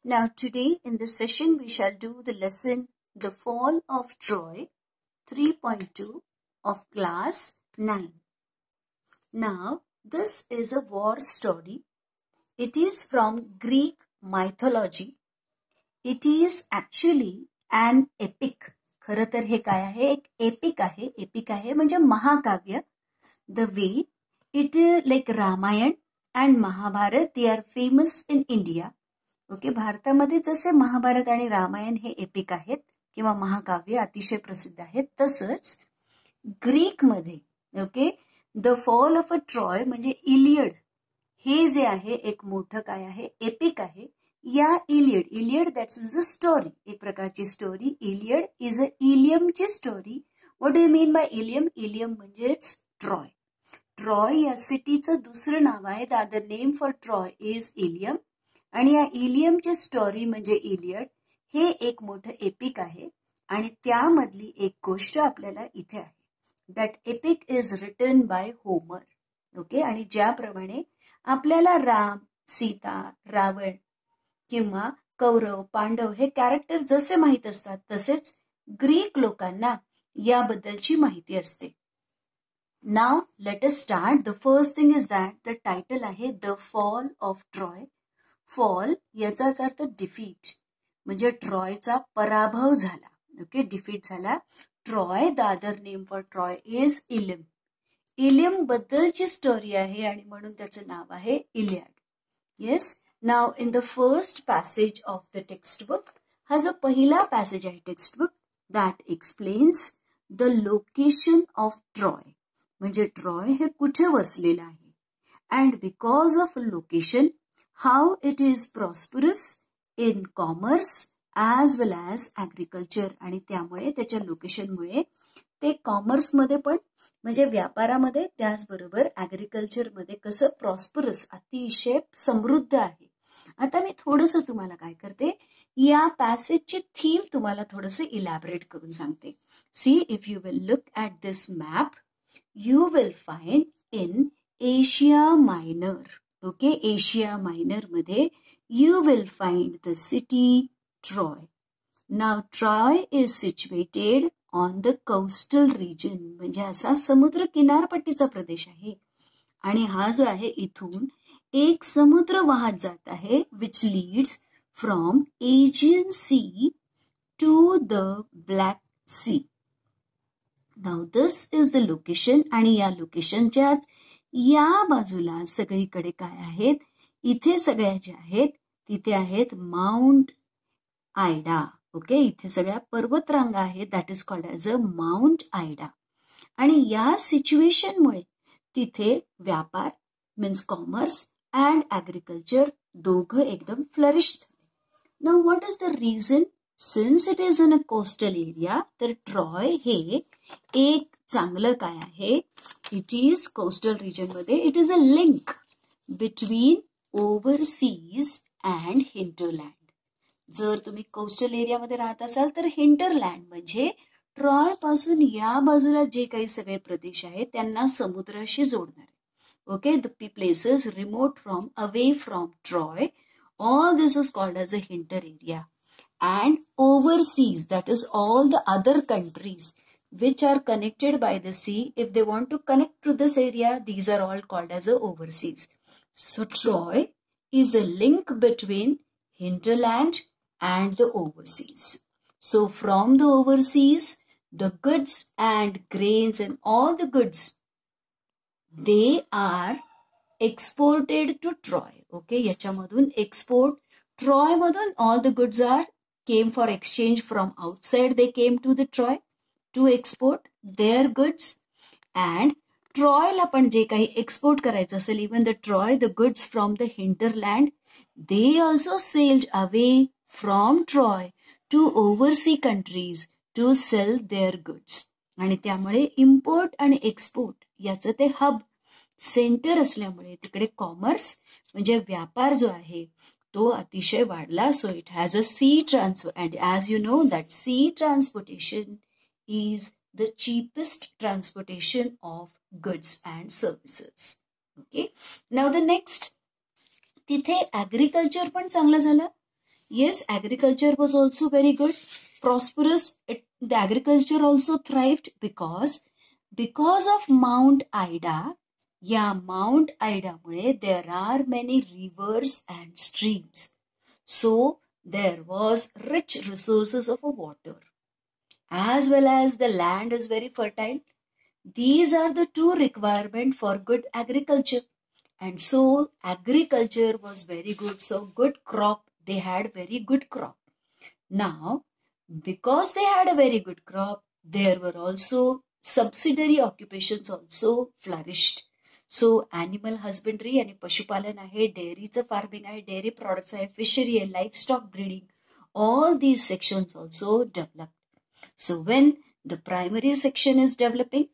Now today in this session we shall do the lesson The Fall of Troy 3.2 of class 9. Now this is a war story. It is from Greek mythology. It is actually an epic. खरं तर हे काय आहे? एक epic आहे. Epic आहे म्हणजे महाकाव्य. The way it like Ramayana and Mahabharata, they are famous in India. Okay, भारतामध्ये जसे महाभारत आणि रामायण हे एपिक आहेत किंवा महाकाव्य अतिशय प्रसिद्ध आहेत, तसंच ग्रीक मध्ये okay the fall of a Troy म्हणजे इलियड हे जे आहे एक मोठं काय आहे, एपिक आहे. या Iliad that's is a story, एक प्रकारची स्टोरी. इलियड इज अ इलियमची story. What do you mean by Ilium? Ilium म्हणजेच ट्रॉय. ट्रॉय या सिटीचं दुसरं नाव आहे. The other name for Troy is Ilium. आणि या इलियमची स्टोरी म्हणजे इलियड हे एक मोठं एपिक आहे. आणि त्यामधली एक गोष्ट आपल्याला इथे आहे. That epic is written by Homer. Okay, आणि ज्याप्रमाणे आपल्याला राम, सीता, रावण किंवा कौरव, पांडव हे कॅरेक्टर जसे माहीत असतात तसेच ग्रीक लोकांना याबद्दलची माहिती असते. Now let us start. The first thing is that the title आहे the fall of Troy. Fall याचाच अर्थ डिफीट म्हणजे ट्रॉयचा पराभव झाला. ओके, डिफीट झाला. Troy the other name for Troy is Ilium. Ilium बद्दलची स्टोरी आहे आणि म्हणून त्याचं नाव आहे Iliad. Yes. Now in the first passage of the textbook, हा जो पहिला पॅसेज आहे textbook, that explains the location of Troy. म्हणजे ट्रॉय हे कुठे वसलेलं आहे. And because of location how it is prosperous in commerce as well as agriculture. आणि त्यामुळे त्याच्या लोकेशनमुळे ते कॉमर्समध्ये पण म्हणजे व्यापारामध्ये त्याचबरोबर ॲग्रिकल्चरमध्ये कसं प्रॉस्परस अतिशय समृद्ध आहे. आता मी थोडंसं तुम्हाला काय करते, या पॅसेजची थीम तुम्हाला थोडंसं इलॅबरेट करून सांगते. See, if you will look at this map you will find in Asia Minor. Okay, Asia Minor मध्ये you will find the city Troy. Now Troy is situated on the coastal region म्हणजे असा समुद्र किनारपट्टीचा प्रदेश आहे. आणि हा जो आहे इथून एक समुद्र वाहत जात आहे which leads from Aegean sea to the Black sea. Now this is the location. आणि या लोकेशनच्याच या बाजूला सगळीकडे काय आहेत, इथे सगळ्या ज्या आहेत तिथे आहेत माउंट आयडा. ओके, इथे सगळ्या पर्वतरांगा आहेत. That is called as a mount Ida. आणि या सिच्युएशनमुळे तिथे व्यापार मीन्स कॉमर्स अँड ॲग्रिकल्चर दोघं एकदम फ्लरिश झाले. Now what is the reason? Since it is in a coastal area, तर ट्रॉय हे एक चांगलं काय आहे, इट इज कोस्टल रिजन मध्ये it is a link between overseas and hinterland. जर तुम्ही कोस्टल एरियामध्ये राहत असाल तर हिंटरलँड म्हणजे ट्रॉय पासून या बाजूला जे काही सगळे प्रदेश आहेत त्यांना समुद्राशी जोडणारे. Okay, the places remote from away from Troy, all this is called as a hinter area. And overseas that is all the other countries which are connected by the sea. If they want to connect to this area, these are all called as a overseas. So Troy is a link between hinterland and the overseas. So from the overseas, the goods and grains and all the goods, they are exported to Troy. Okay, yachamadun export. Troy madun all the goods are came for exchange from outside. They came to the Troy to export their goods. and ट्रॉयला पण जे काही export करायचं असेल, even the Troy the goods from the hinterland, they also sailed away from Troy to overseas countries to sell their goods. आणि त्यामुळे import आणि export याचं ते हब सेंटर असल्यामुळे तिकडे कॉमर्स म्हणजे व्यापार जो आहे तो अतिशय वाढला. So it has a sea transport. And as you know that sea transportation is the cheapest transportation of goods and services. Okay, now the next, तिथे ॲग्रिकल्चर पण चांगलं झालं. Yes, agriculture was also very good, prosperous. The agriculture also thrived because of Mount Ida. Yeah, Mount Ida मुळे there are many rivers and streams. So there was rich resources of water, as well as the land is very fertile. These are the two requirements for good agriculture. And so agriculture was very good. So good crop, they had very good crop. Now, because they had a very good crop, there were also subsidiary occupations also flourished. So animal husbandry आणि पशुपालन आहे, डेअरीचं farming आहे, dairy products आहे, fishery आहे, livestock breeding. All these sections also developed. So when the primary section is developing,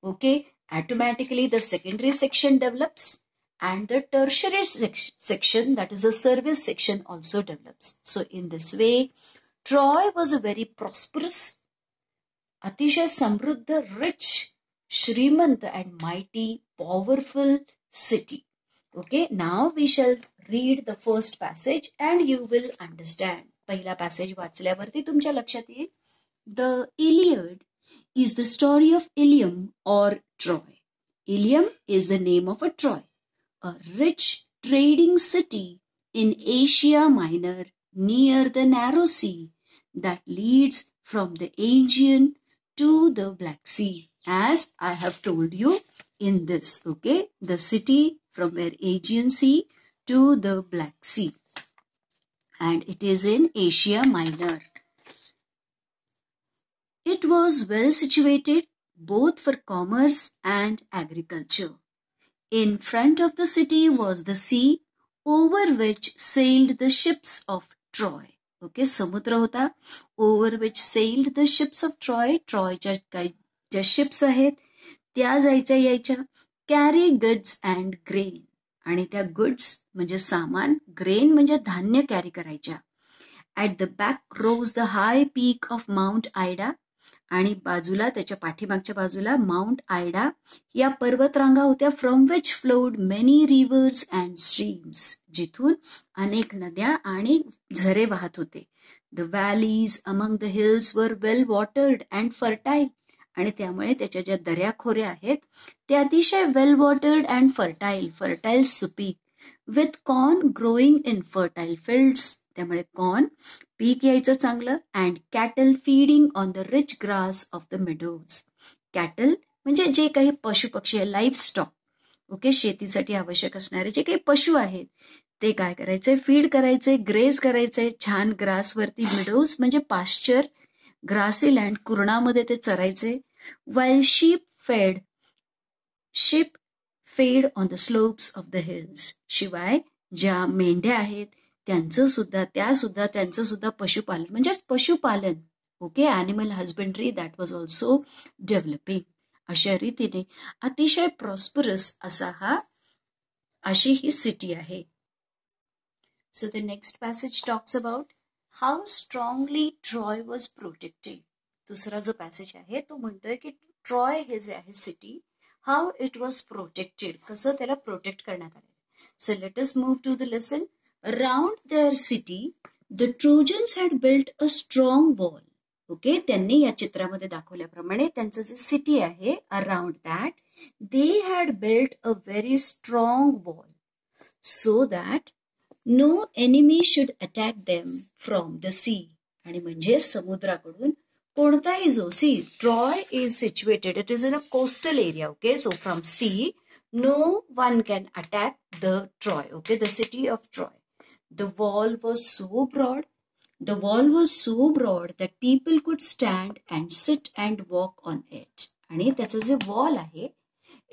okay, automatically the secondary section develops and the tertiary section, that is a service section, also develops. So in this way, Troy was a very prosperous, अतिशय समृद्ध, rich, श्रीमंत and mighty, powerful city. Okay, now we shall read the first passage and you will understand. पहिला passage वाचल्यावरती तुमच्या लक्षात येईल. The Iliad is the story of Ilium or Troy. Ilium is the name of a Troy, a rich trading city in Asia Minor near the narrow sea that leads from the Aegean to the Black Sea. As I have told you in this, okay, the city from where Aegean Sea to the Black Sea. And it is in Asia Minor. It was well situated both for commerce and agriculture. In front of the city was the sea over which sailed the ships of Troy. Okay, समुद्र होता, over which sailed the ships of Troy. ट्रॉयच्या काही ज्या ships आहेत त्या जायच्या यायच्या, carry goods and grain. आणि त्या goods म्हणजे सामान, grain म्हणजे धान्य कॅरी करायच्या. At the back rose the high peak of Mount Ida. आणि बाजूला, त्याच्या पाठीमागच्या बाजूला माउंट आयडा या पर्वतरांगा होत्या, from which flowed many reverse and streams, जिथून अनेक नद्या आणि झरे वाहत होते. The valleys among the hills were well watered and fertile. आणि त्यामुळे त्याच्या ज्या दऱ्याखोऱ्या आहेत त्या अतिशय वेल वॉटर्ड अँड फर्टाईल सुपीक, with corn growing in fertile fields. त्यामुळे कॉर्न पीक यायचं चांगलं, and cattle feeding on the rich grass of the meadows. Cattle म्हणजे जे काही पशु पक्षी आहे, लाईफ स्टॉक. ओके, शेतीसाठी आवश्यक असणारे जे काही पशु आहेत ते काय करायचे, फीड करायचे, ग्रेज करायचे छान ग्रासवरती. मिडोज म्हणजे पाश्चर, ग्रासी लँड, कुरणामध्ये ते चरायचे. While sheep fed on the slopes of the hills. शिवाय ज्या मेंढ्या आहेत त्यांचं सुद्धा पशुपालन म्हणजेच पशुपालन. Okay, animal husbandry that was also developing. अशा रीतीने अतिशय प्रॉस्परस अशी ही सिटी आहे. So the next passage talks about how strongly Troy was protected. दुसरा जो पॅसेज आहे तो म्हणतोय की ट्रॉय हे जे आहे city, how it was protected, कसं त्याला प्रोटेक्ट करण्यात आलं. So let us move to the lesson. Around their city, the Trojans had built a strong wall. Okay, त्यांनी या चित्रामध्ये दाखवल्याप्रमाणे त्यांचं जे सिटी आहे, around that they had built a very strong wall so that no enemy should attack them from the sea. आणि म्हणजे समुद्राकडून कोणताही जो, see, Troy is situated, it is in a coastal area. Okay, so from sea no one can attack the Troy, okay, the city of Troy. The wall was so broad that people could stand and sit and walk on it. आणि त्याचं जे wall आहे,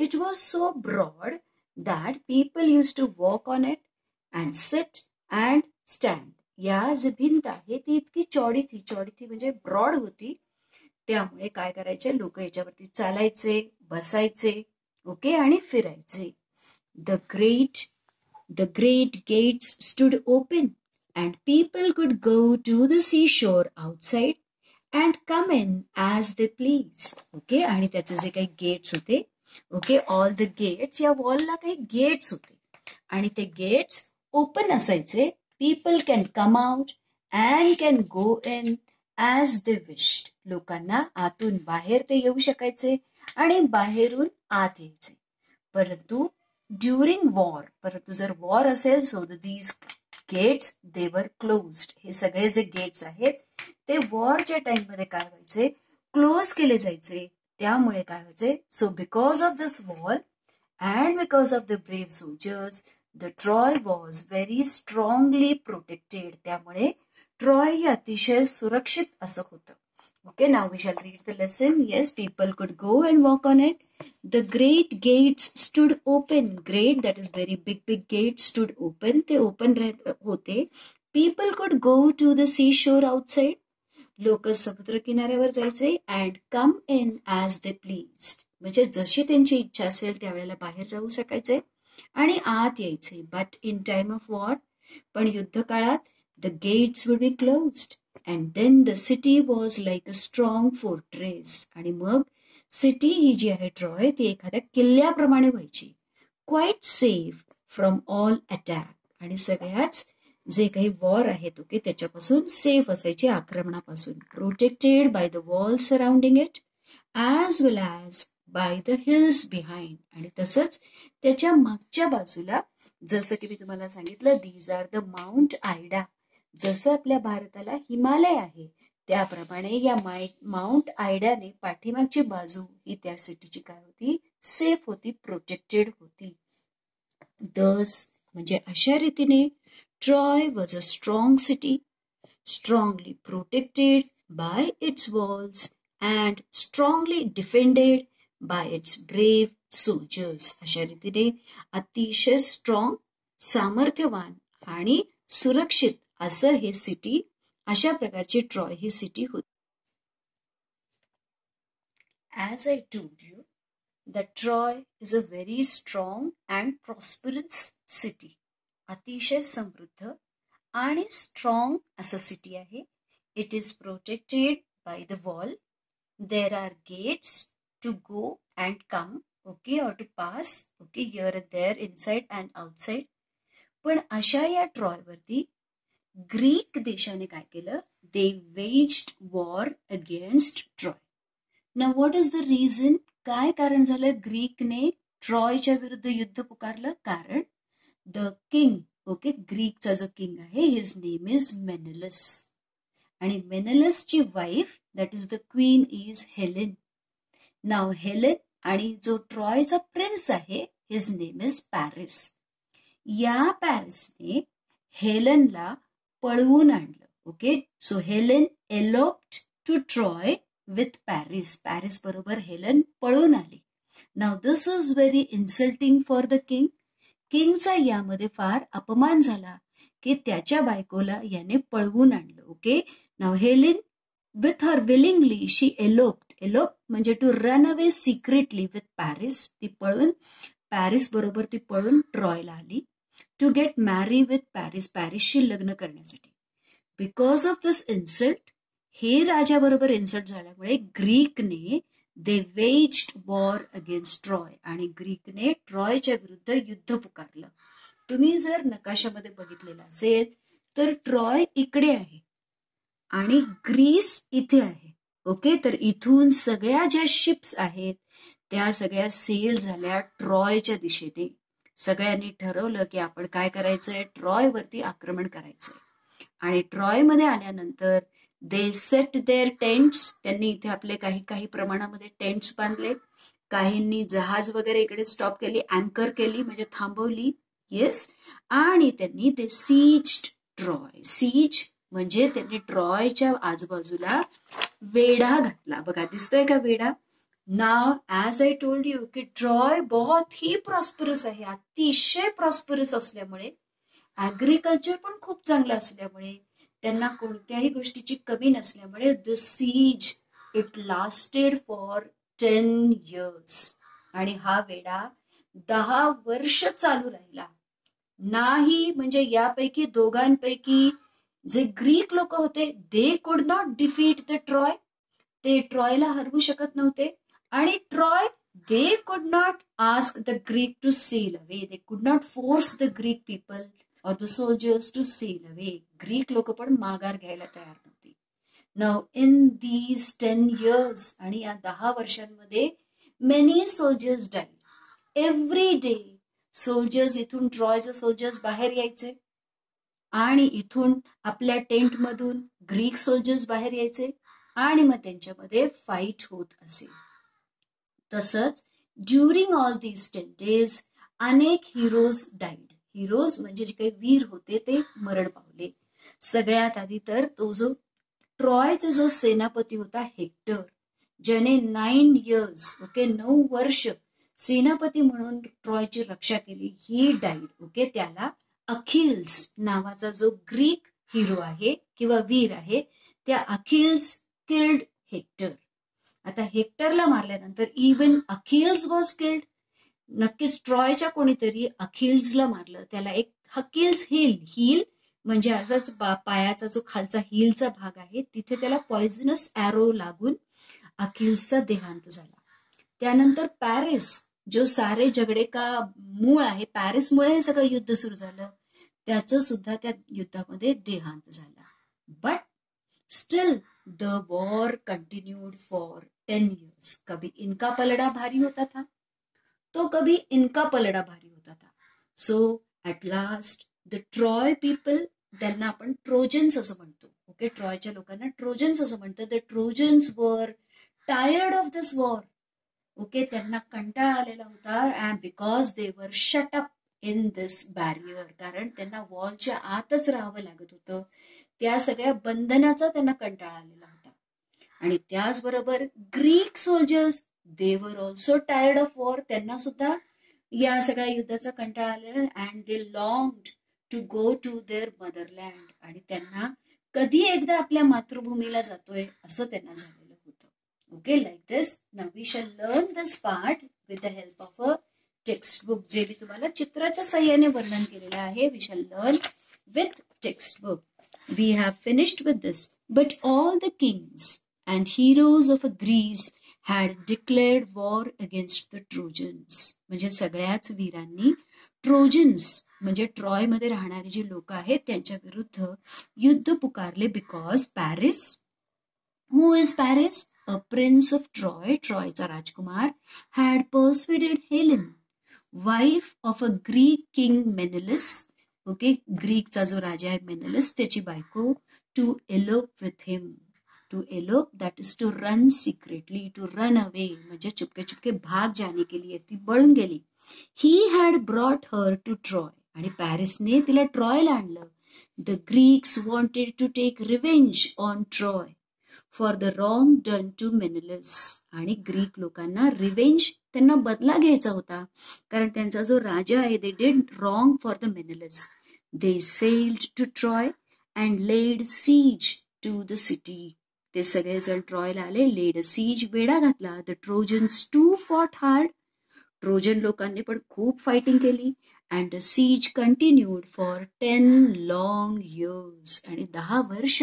it was so broad that people used to walk on it and sit and stand. या जे भिंत आहे ती इतकी चौडी थी म्हणजे ब्रॉड होती, त्यामुळे काय करायचे, लोक याच्यावरती चालायचे, बसायचे, ओके, आणि फिरायचे. The great gates stood open and people could go to the seashore outside and come in as they please. Okay, आणि त्याचे जे काही गेट्स होते, ओके, ऑल द गेट्स, या वॉलला काही गेट्स होते आणि ते गेट्स ओपन असायचे. People can come out and can go in as they wished. लोकांना आतून बाहेर ते येऊ शकायचे आणि बाहेरून आत यायचे. परंतु ड्युरिंग वॉर, परंतु जर वॉर असेल, सो दीज गेट्स दे वर क्लोज्ड. हे सगळे जे गेट्स आहेत ते वॉरच्या टाइम मध्ये काय व्हायचे, क्लोज केले जायचे. त्यामुळे काय व्हायचे, so because of this wall and because of the brave soldiers, the Troy was very strongly protected. त्यामुळे ट्रॉय हे अतिशय सुरक्षित असं होतं. Okay, now we shall read the lesson. Yes, people could go and walk on it. The great gates stood open. Great, that is very big gates stood open. ते open होते. People could go to the seashore outside. लोक समुद्र किनाऱ्यावर जायचे and come in as they pleased. म्हणजे जशी त्यांची इच्छा असेल त्यावेळेला बाहेर जाऊ शकायचे आणि आत यायचे. But in time of war, पण युद्ध काळात, the gates would be closed and then the city was like a strong fortress. आणि मग सिटी ही जी आहे ट्रॉय ती एखाद्या किल्ल्याप्रमाणे व्हायची. Quite safe from all attack. आणि सगळ्याच जे काही वॉर आहेत ओके त्याच्यापासून सेफ असायचे, आक्रमणापासून. Protected by the wall surrounding it as well as by the hills behind. आणि तसंच त्याच्या मागच्या बाजूला, जसं की मी तुम्हाला सांगितलं, these are the Mount Ida. जसं आपल्या भारताला हिमालय आहे त्याप्रमाणे या माउंट आयडाने पाठीमागची बाजू ही त्या सिटीची काय होती, सेफ होती, प्रोटेक्टेड होती. दस म्हणजे अशा रीतीने Troy was a strong city, strongly protected by it's walls and strongly defended bye it's brave soldiers. अशा रीतीने अतिशय स्ट्रॉंग, सामर्थ्यवान आणि सुरक्षित असं हे सिटी, अशा प्रकारची ट्रॉय ही सिटी होती. As I told you that Troy is a very strong and prosperous city. अतिशय समृद्ध आणि स्ट्रॉंग असं सिटी आहे. It is protected by the wall. There are gates to go and come, okay, or to pass, okay, here and there, inside and outside. पण अशा या Troy वरती Greek देशाने काय केलं, they waged war against Troy. Now what is the reason? काय कारण झालं ग्रीकने ट्रॉयच्या विरुद्ध युद्ध पुकारलं? कारण द किंग, ओके, ग्रीकचा जो किंग आहे, हिज नेम इज मेनेलस. आणि मेनेलसची wife, that is the queen, is Helen. Now Helen आणि जो ट्रॉयचा प्रिन्स आहे, हिज नेम इज पॅरिस. या पॅरिसने हेलेनला पळवून आणलं. Okay, so Helen eloped to Troy with Paris. Paris बरोबर हेलन पळून आली. Now this is very insulting for the king. किंगचा यामध्ये फार अपमान झाला की त्याच्या बायकोला याने पळवून आणलं. Okay, now Helen with her willingly she eloped. Elope म्हणजे to run away secretly with Paris. ती पळून पॅरिस बरोबर ती पळून ट्रॉयला आली to get marry with Paris, पॅरिसशी लग्न करण्यासाठी. बिकॉज ऑफ दिस इन्सल्ट, हे राजाबरोबर इन्सल्ट झाल्यामुळे ग्रीकने दे वेज्ड वॉर अगेन्स्ट ट्रॉय. आणि ग्रीकने ट्रॉयच्या विरुद्ध युद्ध पुकारलं. तुम्ही जर नकाशामध्ये बघितलेलं असेल तर ट्रॉय इकडे आहे आणि ग्रीस इथे आहे. ओके, तर इथून सगळ्या ज्या शिप्स आहेत त्या सगळ्या सेल झाल्या ट्रॉयच्या दिशेने. सगळ्यांनी ठरवलं की आपण काय करायचंय, ट्रॉय वरती आक्रमण करायचंय. आणि ट्रॉय मध्ये आल्यानंतर दे सेट देअर टेंट्स. त्यांनी इथे आपले काही प्रमाणामध्ये टेंट्स बांधले. काहींनी जहाज वगैरे इकडे स्टॉप केली, अँकर केली म्हणजे थांबवली. येस, आणि त्यांनी ते सीज्ड ट्रॉय. सीज म्हणजे त्यांनी ट्रॉयच्या आजूबाजूला वेढा घातला. बघा दिसतोय का वेढा? नाव ॲज आय टोल्ड यू की ट्रॉय बहुत ही प्रॉस्परस आहे. अतिशय प्रॉस्परस असल्यामुळे, ऍग्रिकल्चर पण खूप चांगलं असल्यामुळे, त्यांना कोणत्याही गोष्टीची कमी नसल्यामुळे the sees it lasted for 10 years. आणि हा वेढा 10 वर्ष चालू राहिला. नाही म्हणजे यापैकी दोघांपैकी जे ग्रीक लोक होते दे could not defeat the Troy. ते ट्रॉयला हरवू शकत नव्हते. आणि Troy they could not ask the Greek to sail away. They could not force the Greek people or the soldiers to sail away. Greek लोक पण माघार घ्यायला तयार नव्हती. Now in these 10 years आणि या 10 वर्षांमध्ये many soldiers died. Every day soldiers इथून ट्रॉयचे soldiers बाहेर यायचे आणि इथून आपल्या टेंट मधून ग्रीक सोल्जर्स बाहेर यायचे आणि मग त्यांच्यामध्ये फाईट होत असे. तसंच ड्युरिंग ऑल दीज 10 days अनेक हिरोज डाईड. हिरोज म्हणजे जे काही वीर होते ते मरण पावले. सगळ्यात आधी तर तो जो ट्रॉयचा जो सेनापती होता हेक्टर, ज्याने 9 years 9 वर्ष सेनापती म्हणून ट्रॉयची रक्षा केली, ही डाईड. त्याला अखिल्स नावाचा जो ग्रीक हिरो आहे किंवा वीर आहे, त्या अखिल्स किल्ड हेक्टर. आता हेक्टरला मारल्यानंतर इवन अखिल्स वॉज किल्ड. नक्कीच ट्रॉयच्या कोणीतरी अखिल्सला मारलं. त्याला एक अखिल्स हील म्हणजे असाच पायाचा जो खालचा हीलचा भाग आहे तिथे त्याला पॉइझनस ॲरो लागून अखिल्सचा देहांत झाला. त्यानंतर पॅरिस, जो सारे झगडे का मूळ आहे, पॅरिसमुळे हे सगळं युद्ध सुरू झालं, त्याचं सुद्धा त्या युद्धामध्ये देहांत झाला. But still the war continued for 10 years. कभी इनका पलड़ा भारी होता था तो कभी इनका पलड़ा भारी होता था. So at last the Troy people, त्यांना आपण ट्रोजन्स असं म्हणतो. ट्रॉयच्या लोकांना ट्रोजन्स असं म्हणतात. The trojans were tired of this war. त्यांना कंटाळा आलेला होता. अँड बिकॉज दे वर shut up in this barrier, कारण त्यांना वॉलच्या आतच राहावं लागत होतं. त्या सगळ्या बंधनाचा त्यांना कंटाळा आलेला होता. आणि त्याचबरोबर Greek soldiers, they were also tired of war. त्यांना सुद्धा या सगळ्या युद्धाचा कंटाळा आलेला. And they longed to go to their motherland. आणि त्यांना कधी एकदा आपल्या मातृभूमीला जातोय असं त्यांना झालेलं होतं. Like this. Now we shall learn this part with the help of a text book, जे मी तुम्हाला चित्राच्या सहाय्याने वर्णन केलेलं आहे. We shall learn with text book. We have finished with this. But all the kings and heroes of Greece had declared war against the Trojans. म्हणजे सगळ्याच वीरांनी ट्रोजन्स म्हणजे ट्रॉय मध्ये राहणारे जे लोक आहेत त्यांच्या विरुद्ध युद्ध पुकारले. Because Paris, who is Paris? A prince of Troy, ट्रॉयचा राजकुमार, had persuaded Helen, wife of a Greek king Menelaus. ग्रीकचा जो राजा आहे मेनेलिस, त्याची बायको, to elope with him. To elope that is to run secretly, to run away म्हणजे चुपके चुपके भाग जाने के लिए, ती पळून गेली. He had brought her to Troy. आणि पॅरिसने तिला ट्रॉयला आणलं. The Greeks wanted to take revenge on Troy for the wrong done to Menelaus. आणि ग्रीक लोकांना रिव्हेंज, त्यांना बदला घ्यायचा होता, कारण त्यांचा जो राजा आहे, they did wrong for the Menelaus. They sailed to Troy and laid siege to the city. ते सगळेजण ट्रॉयला आले. लेड सीज, वेढा घातला. The Trojans too fought hard. Trojan लोकांनी पण खूप फायटिंग केली. And the siege continued for 10 long years. आणि 10 वर्ष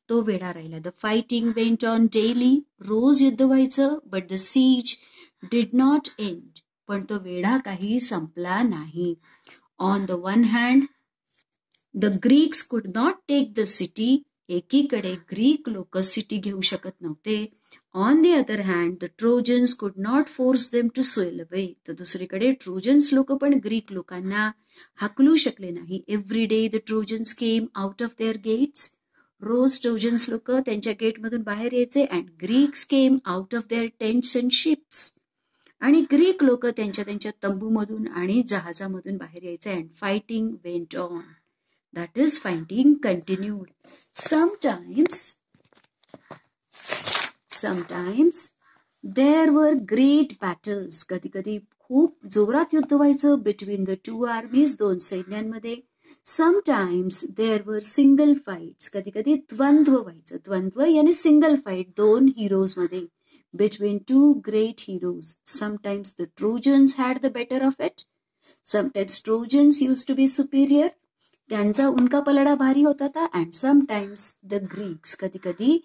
तो वेढा राहिला. The fighting went on daily. रोज युद्ध व्हायचं. But the siege did not end. पण तो वेढा काही संपला नाही. On the one hand the Greeks could not take the city. एकीकडे ग्रीक लोक सिटी घेऊ शकत नव्हते. On the other hand the Trojans could not force them to sail away. तर दुसरीकडे ट्रोजन्स लोक पण ग्रीक लोकांना हाकलू शकले नाही. Every day the Trojans came out of their gates. रोज ट्रोजन्स लोक त्यांच्या गेटमधून बाहेर यायचे. And Greeks came out of their tents and ships. आणि ग्रीक लोक त्यांच्या तंबूमधून आणि जहाजामधून बाहेर यायचे. And fighting went on. That is, fighting continued. Sometimes there were great battles. कधी कधी खूप जोरात युद्ध व्हायचं between the two armies, दोन सैन्यांमध्ये. Sometimes there were single fights. कधी कधी द्वंद्व व्हायचं. द्वंद्व यानी सिंगल फाईट, दोन हिरोज मध्ये, between two great heroes. Sometimes the Trojans had the better of it. Sometimes Trojans used to be superior. त्यांचा उनका पलडा भारी होता था. अँड समटाइम्स द ग्रीक्स, कधी कधी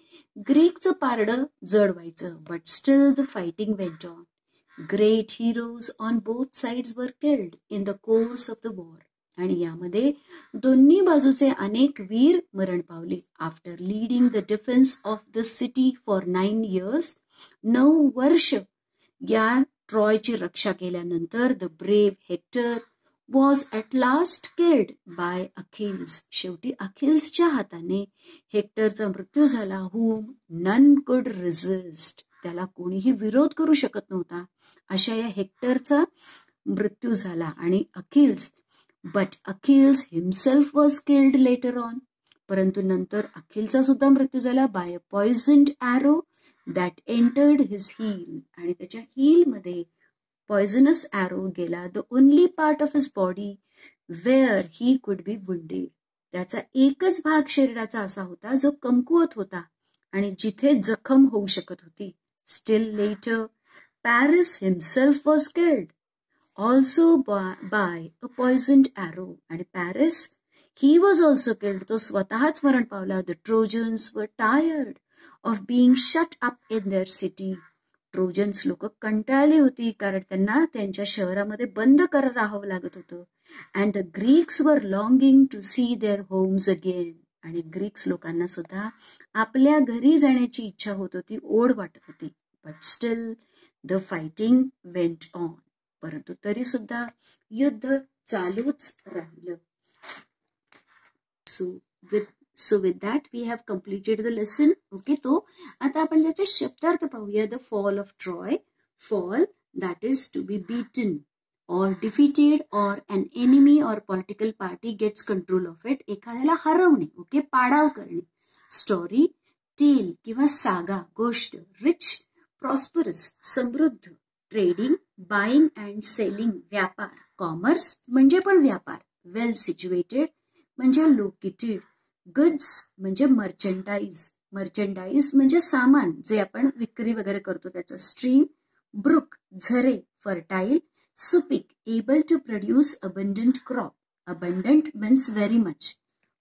ग्रीकचं पारडं जड व्हायचं. But still the fighting went on. Great heroes on both sides were killed in the course of the war. आणि यामध्ये दोन्ही बाजूचे अनेक वीर मरण पावले. After leading the defence of the city for 9 years, 9 वर्ष या ट्रॉयची रक्षा केल्यानंतर the brave Hector was at last killed by Achilles. शेवटी अखिल्सच्या हाताने हेक्टरचा मृत्यू झाला. Whom none could resist. त्याला कोणीही विरोध करू शकत नव्हता. अशा या हेक्टरचा मृत्यू झाला. आणि Achilles himself was killed later on. परंतु नंतर अखिलचा सुद्धा मृत्यू झाला by a poisoned arrow that entered his heel. आणि त्याच्या हील मध्ये पॉइझनस ॲरो गेला. The only part of his body where he could be wounded. त्याचा एकच भाग शरीराचा असा होता जो कमकुवत होता आणि जिथे जखम होऊ शकत होती. Still later Paris himself was killed also by a poisoned arrow. आणि Paris he was also killed. तो स्वतःच मरण पावला. The Trojans were tired of being shut up in their city. Trojans लोक कंटाळली होती कारण त्यांना त्यांच्या शहरामध्ये बंद राहावं लागत होतं. And the Greeks were longing to see their homes again. आणि ग्रीक्स लोकांना सुद्धा आपल्या घरी जाण्याची इच्छा होत होती, ओढ वाटत होती. But still the fighting went on. परंतु तरी सुद्धा युद्ध चालूच राहिलं. So with that we have completed the lesson. Okay, तो आता आपण त्याचे शब्दार्थ पाहूया. The fall of Troy. Fall, that is to be beaten or defeated, or an enemy or political party gets control of it. एखाद्याला हरवणे, okay, पाडाव करणे. Story, tail किंवा सागा, गोष्ट. रिच, प्रॉस्परस, समृद्ध. ट्रेडिंग, बाईंग अँड सेलिंग, व्यापार. Commerce म्हणजे पण व्यापार. वेल सिच्युएटेड म्हणजे लोकेटेड. गुड्स म्हणजे मर्चंडाईज. मर्चंडाईज म्हणजे सामान जे आपण विक्री वगैरे करतो त्याचं. स्ट्रीम, ब्रुक, झरे. फर्टाईल, सुपीक, able to produce abundant crop. Abundant means very much,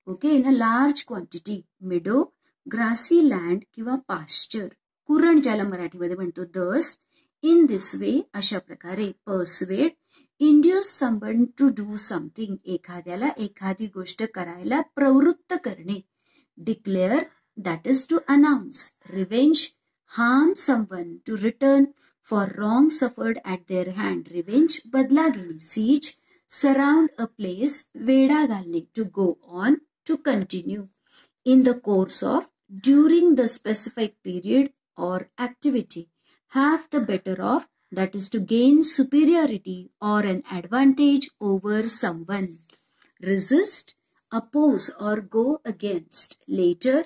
okay, in a large quantity. Meadow, grassy land किंवा पाश्चर. कुरण ज्याला मराठीमध्ये म्हणतो. दस, इन दिस वे, अशा प्रकारे. Persuade, induce someone to do something, एखाद्याला एखादी गोष्ट करायला प्रवृत्त करणे. Declare, that is to announce. Revenge, harm someone to return for wrong suffered at their hand. Revenge, बदला घेणे. सीज, सराउंड अ प्लेस, वेढा घालणे. To go on, to continue. In the course of, during the specific period or activity. Have the better of, that is to gain superiority or an advantage over someone. Resist, oppose or go against. Later,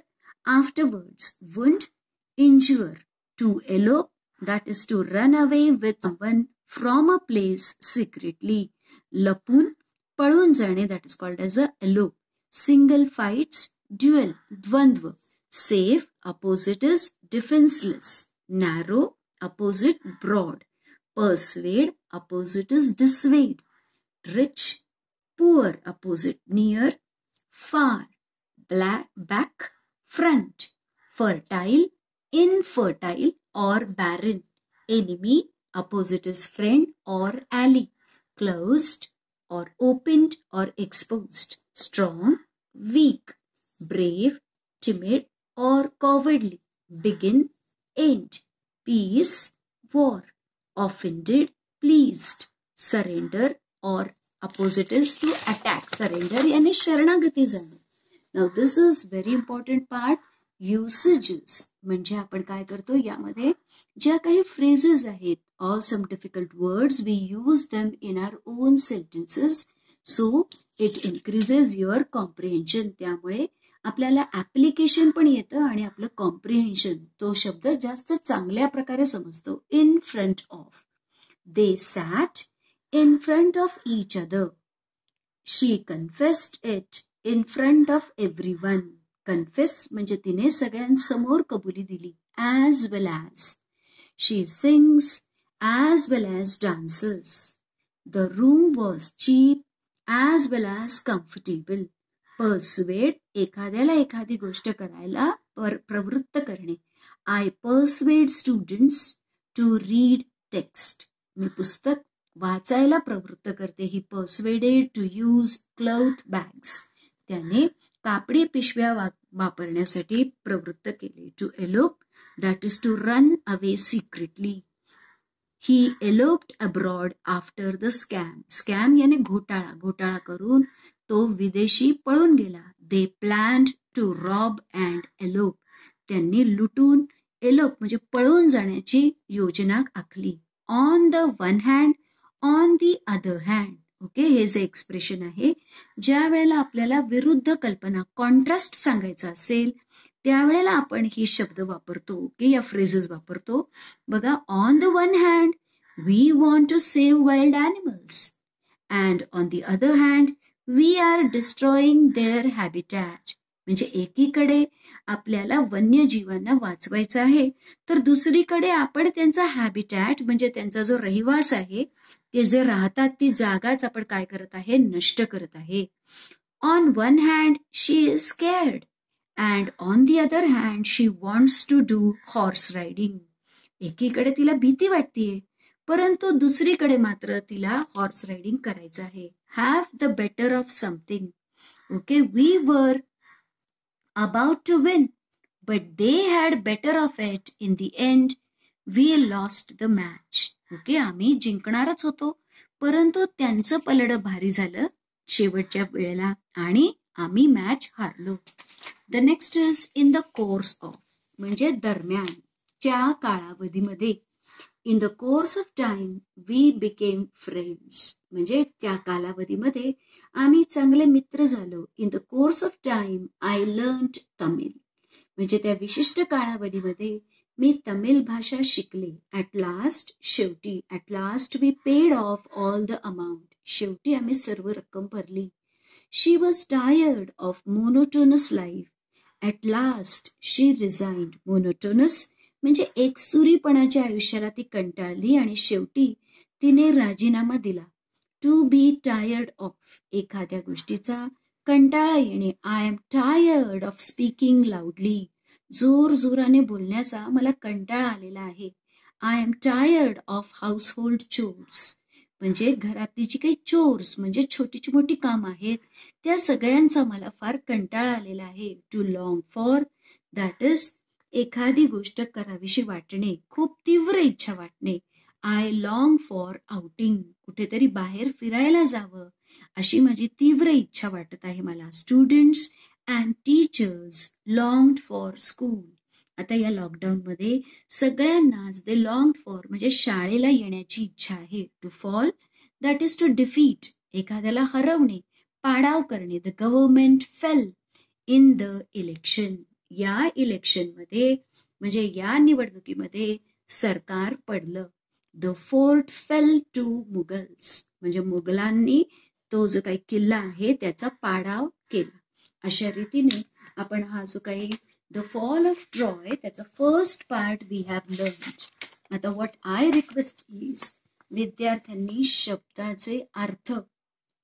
afterwards. Wound, injure. To elope, that is to run away with someone from a place secretly. Lapun, पळून जाणे, that is called as a elope. Single fights, duel, द्वंद्व. Safe, opposite is defenseless. Narrow, opposite broad. Persuade, opposite is dissuade. Rich, poor, opposite near, far. Back, front. Fertile, infertile or barren. Enemy, opposite is friend or ally. Closed or opened or exposed. Strong, weak. Brave, timid or cowardly. Begin, end. Peace, war. Offended, pleased. Surrender or opposite is to attack. Surrender यानी शरणागती जाणे. Now this is very important part. Usages म्हणजे आपण काय करतो यामध्ये ज्या काही phrases आहेत or some difficult words, we use them in our own sentences. So it increases your comprehension. त्यामुळे आपल्याला ऍप्लिकेशन पण येतं आणि आपलं कॉम्प्रिहेन्शन, तो शब्द जास्त चांगल्या प्रकारे समजतो. In front of. They sat in front of each other. She confessed it in front of everyone. Confess म्हणजे तिने सगळ्यांसमोर कबुली दिली. As well as. She sings as well as dances. The room was cheap as well as comfortable. Persuade, एखाद्याला एखादी गोष्ट करायला प्रवृत्त करणे. I persuade students to read text. मी पुस्तक वाचायला प्रवृत्त करते. He persuaded to use cloth bags. त्याने कापडी पिशव्या वापरण्यासाठी प्रवृत्त केले. To elope that is to run away secretly. He eloped abroad after the scam. Scam याने घोटाळा करून तो विदेशी पळून गेला. They planned to rob and elope. त्यांनी लुटून एलोप म्हणजे पळून जाण्याची योजना आखली. On the one hand, on the other hand. Okay, हे जे एक्सप्रेशन आहे, ज्या वेळेला आपल्याला विरुद्ध कल्पना कॉन्ट्रास्ट सांगायचा असेल त्यावेळेला आपण ही शब्द वापरतो. ओके, या फ्रेजेस वापरतो. बघा, on the one hand we want to save wild animals and on the other hand we are destroying their habitat. म्हणजे एकीकडे आपल्याला वन्यजीवांना वाचवायचं आहे, तर दुसरीकडे आपण त्यांचा हॅबिटॅट म्हणजे त्यांचा जो रहिवास आहे, ते जे राहतात ती जागाच आपण काय करत आहे, नष्ट करत आहे. On one hand she is scared and on the other hand she wants to do horse riding. एकीकडे तिला भीती वाटतेय, परंतु दुसरीकडे मात्र तिला हॉर्स रायडिंग करायचं आहे. Have the better of something. Okay, we were about to win, but they had better of it. In the end, we lost the match. Okay, आम्ही जिंकणारच होतो, परंतु त्यांचं पलडं भारी झालं शेवटच्या वेळेला आणि आम्ही मॅच हारलो. The next is in the course of, म्हणजे दरम्यानच्या कालावधीमध्ये. In the course of time we became friends. म्हणजे त्या कालावधीमध्ये आम्ही चांगले मित्र झालो. In the course of time I learned Tamil. म्हणजे त्या विशिष्ट कालावधीमध्ये मी तमिळ भाषा शिकले. ॲट लास्ट, शेवटी. At last we paid off all the amount. शेवटी आम्ही सर्व रक्कम भरली. She was tired of monotonous life. At last she रिझाइन्ड. Monotonous म्हणजे एकसुरीपणाच्या आयुष्याला ती कंटाळली आणि शेवटी तिने राजीनामा दिला. टू बी टायर्ड ऑफ, एखाद्या गोष्टीचा कंटाळा येणे. I am tired of speaking लाऊडली. जोर जोराने बोलण्याचा मला कंटाळा आलेला आहे. I am tired of house hold chores. म्हणजे घरातली जी काही चोर्स म्हणजे छोटी मोठी काम आहेत त्या सगळ्यांचा मला फार कंटाळा आलेला आहे. Too long for that is एखादी गोष्ट करावीशी वाटणे, खूप तीव्र इच्छा वाटणे. I long for outing. कुठेतरी बाहेर फिरायला जावं अशी माझी तीव्र इच्छा वाटत आहे मला. Students and teachers longed for school. आता या लॉकडाऊनमध्ये सगळ्यांनाच दे लॉंग्ड फॉर म्हणजे शाळेला येण्याची इच्छा आहे. To fall that is to defeat, एखाद्याला हरवणे, पाडाव करणे. The government fell in the election. या इलेक्शनमध्ये म्हणजे या निवडणुकीमध्ये सरकार पडलं. The fort fell to Mughals. म्हणजे मुघलांनी तो जो काही किल्ला आहे त्याचा पाडाव केला. अशा रीतीने आपण हा जो काही द फॉल ऑफ ट्रॉय त्याचा first part we have learned. आता व्हॉट आय रिक्वेस्ट इज, विद्यार्थ्यांनी शब्दाचे अर्थ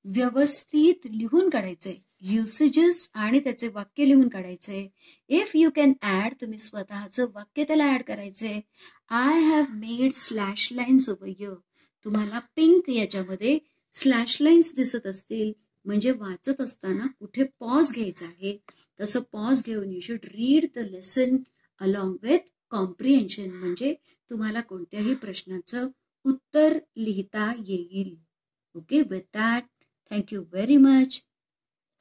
व्यवस्थित लिहून काढायचे, युसेजेस आणि त्याचे वाक्य लिहून काढायचे. इफ यू कॅन ऍड, तुम्ही स्वतःचं वाक्य त्याला ऍड करायचे. I have made slash lines over here. तुम्हाला पिंक याच्यामध्ये स्लॅश लाईन्स दिसत असतील म्हणजे वाचत असताना कुठे पॉज घ्यायचा आहे, तसं पॉज घेऊन you should read the lesson along with comprehension. म्हणजे तुम्हाला कोणत्याही प्रश्नाचं उत्तर लिहिता येईल. Okay, with that, thank you very much.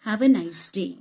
Have a nice day.